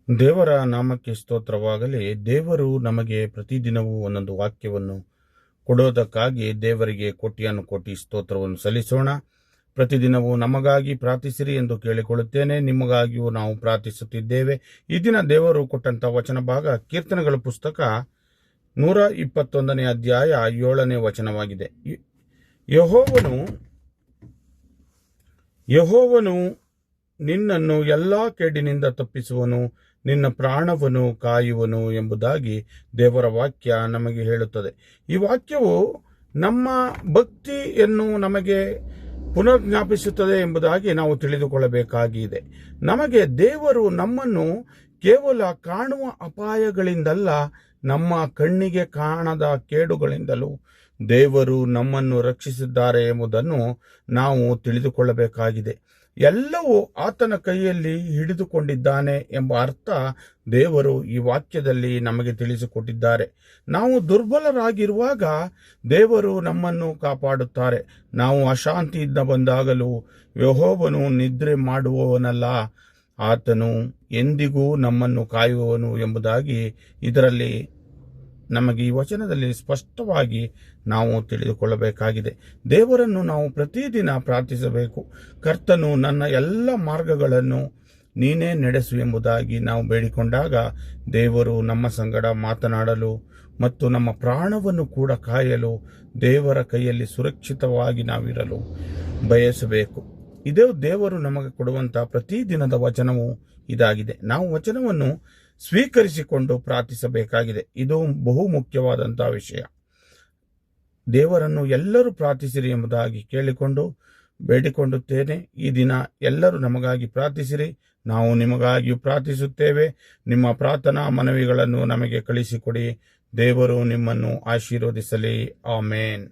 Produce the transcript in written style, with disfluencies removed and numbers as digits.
ದೇವರ ನಾಮಕ್ಕೆ ಸ್ತೋತ್ರವಾಗಲಿ. ದೇವರು ನಮಗೆ ಪ್ರತಿದಿನವೂ ಒಂದೊಂದು ವಾಕ್ಯವನ್ನು ಕೊಡೋದಕ್ಕಾಗಿ ದೇವರಿಗೆ ಕೋಟಿ ಸ್ತೋತ್ರವನ್ನು ಸಲ್ಲಿಸೋಣ. ಪ್ರತಿದಿನವೂ ನಮಗಾಗಿ ಪ್ರಾರ್ಥಿಸಿರಿ ಎಂದು ಕೇಳಿಕೊಳ್ಳುತ್ತೇನೆ. ನಿಮಗಾಗಿಯೂ ನಾವು ಪ್ರಾರ್ಥಿಸುತ್ತಿದ್ದೇವೆ. ಈ ದಿನ ದೇವರು ಕೊಟ್ಟಂತ ವಚನ ಭಾಗ ಕೀರ್ತನೆಗಳ ಪುಸ್ತಕ 121ನೇ ಅಧ್ಯಾಯ 7ನೇ ವಚನವಾಗಿದೆ. ಯೆಹೋವನು ನಿನ್ನನ್ನು ಎಲ್ಲಾ ಕೇಡಿನಿಂದ ತಪ್ಪಿಸುವನು, ನಿನ್ನ ಪ್ರಾಣವನ್ನು ಕಾಯುವನು ಎಂಬುದಾಗಿ ದೇವರ ವಾಕ್ಯ ನಮಗೆ ಹೇಳುತ್ತದೆ. ಈ ವಾಕ್ಯವು ನಮ್ಮ ಭಕ್ತಿಯನ್ನು ನಮಗೆ ಪುನರ್ಜ್ಞಾಪಿಸುತ್ತದೆ ಎಂಬುದಾಗಿ ನಾವು ತಿಳಿದುಕೊಳ್ಳಬೇಕಾಗಿದೆ. ನಮಗೆ ದೇವರು ನಮ್ಮನ್ನು ಕೇವಲ ಕಾಣುವ ಅಪಾಯಗಳಿಂದಲ್ಲ, ನಮ್ಮ ಕಣ್ಣಿಗೆ ಕಾಣದ ಕೇಡುಗಳಿಂದಲೂ ದೇವರು ನಮ್ಮನ್ನು ರಕ್ಷಿಸಿದ್ದಾರೆ ಎಂಬುದನ್ನು ನಾವು ತಿಳಿದುಕೊಳ್ಳಬೇಕಾಗಿದೆ. ಎಲ್ಲವೂ ಆತನ ಕೈಯಲ್ಲಿ ಹಿಡಿದುಕೊಂಡಿದ್ದಾನೆ ಎಂಬ ಅರ್ಥ ದೇವರು ಈ ವಾಕ್ಯದಲ್ಲಿ ನಮಗೆ ತಿಳಿಸಿಕೊಟ್ಟಿದ್ದಾರೆ. ನಾವು ದುರ್ಬಲರಾಗಿರುವಾಗ ದೇವರು ನಮ್ಮನ್ನು ಕಾಪಾಡುತ್ತಾರೆ. ನಾವು ಅಶಾಂತಿಯಿಂದ ಬಂದಾಗಲೂ ಯೆಹೋವನು ನಿದ್ರೆ ಮಾಡುವವನಲ್ಲ, ಆತನು ಎಂದಿಗೂ ನಮ್ಮನ್ನು ಕಾಯುವವನು ಎಂಬುದಾಗಿ ಇದರಲ್ಲಿ ನಮಗೆ ಈ ವಚನದಲ್ಲಿ ಸ್ಪಷ್ಟವಾಗಿ ನಾವು ತಿಳಿದುಕೊಳ್ಳಬೇಕಾಗಿದೆ. ದೇವರನ್ನು ನಾವು ಪ್ರತಿದಿನ ಪ್ರಾರ್ಥಿಸಬೇಕು. ಕರ್ತನು ನನ್ನ ಎಲ್ಲ ಮಾರ್ಗಗಳನ್ನು ನೀನೇ ನಡೆಸು ಎಂಬುದಾಗಿ ನಾವು ಬೇಡಿಕೊಂಡಾಗ ದೇವರು ನಮ್ಮ ಸಂಗಡ ಮಾತನಾಡಲು ಮತ್ತು ನಮ್ಮ ಪ್ರಾಣವನ್ನು ಕೂಡ ಕಾಯಲು ದೇವರ ಕೈಯಲ್ಲಿ ಸುರಕ್ಷಿತವಾಗಿ ನಾವಿರಲು ಬಯಸಬೇಕು. ಇದೇ ದೇವರು ನಮಗೆ ಕೊಡುವಂಥ ಪ್ರತಿದಿನದ ವಚನವು ಇದಾಗಿದೆ. ನಾವು ವಚನವನ್ನು ಸ್ವೀಕರಿಸಿಕೊಂಡು ಪ್ರಾರ್ಥಿಸಬೇಕಾಗಿದೆ. ಇದು ಬಹು ಮುಖ್ಯವಾದಂತಹ ವಿಷಯ. ದೇವರನ್ನು ಎಲ್ಲರೂ ಪ್ರಾರ್ಥಿಸಿರಿ ಎಂಬುದಾಗಿ ಕೇಳಿಕೊಂಡು ಬೇಡಿಕೊಳ್ಳುತ್ತೇನೆ. ಈ ದಿನ ಎಲ್ಲರೂ ನಮಗಾಗಿ ಪ್ರಾರ್ಥಿಸಿರಿ. ನಾವು ನಿಮಗಾಗಿಯೂ ಪ್ರಾರ್ಥಿಸುತ್ತೇವೆ. ನಿಮ್ಮ ಪ್ರಾರ್ಥನಾ ಮನವಿಗಳನ್ನು ನಮಗೆ ಕಳಿಸಿಕೊಡಿ. ದೇವರು ನಿಮ್ಮನ್ನು ಆಶೀರ್ವದಿಸಲಿ. ಆಮೇನ್.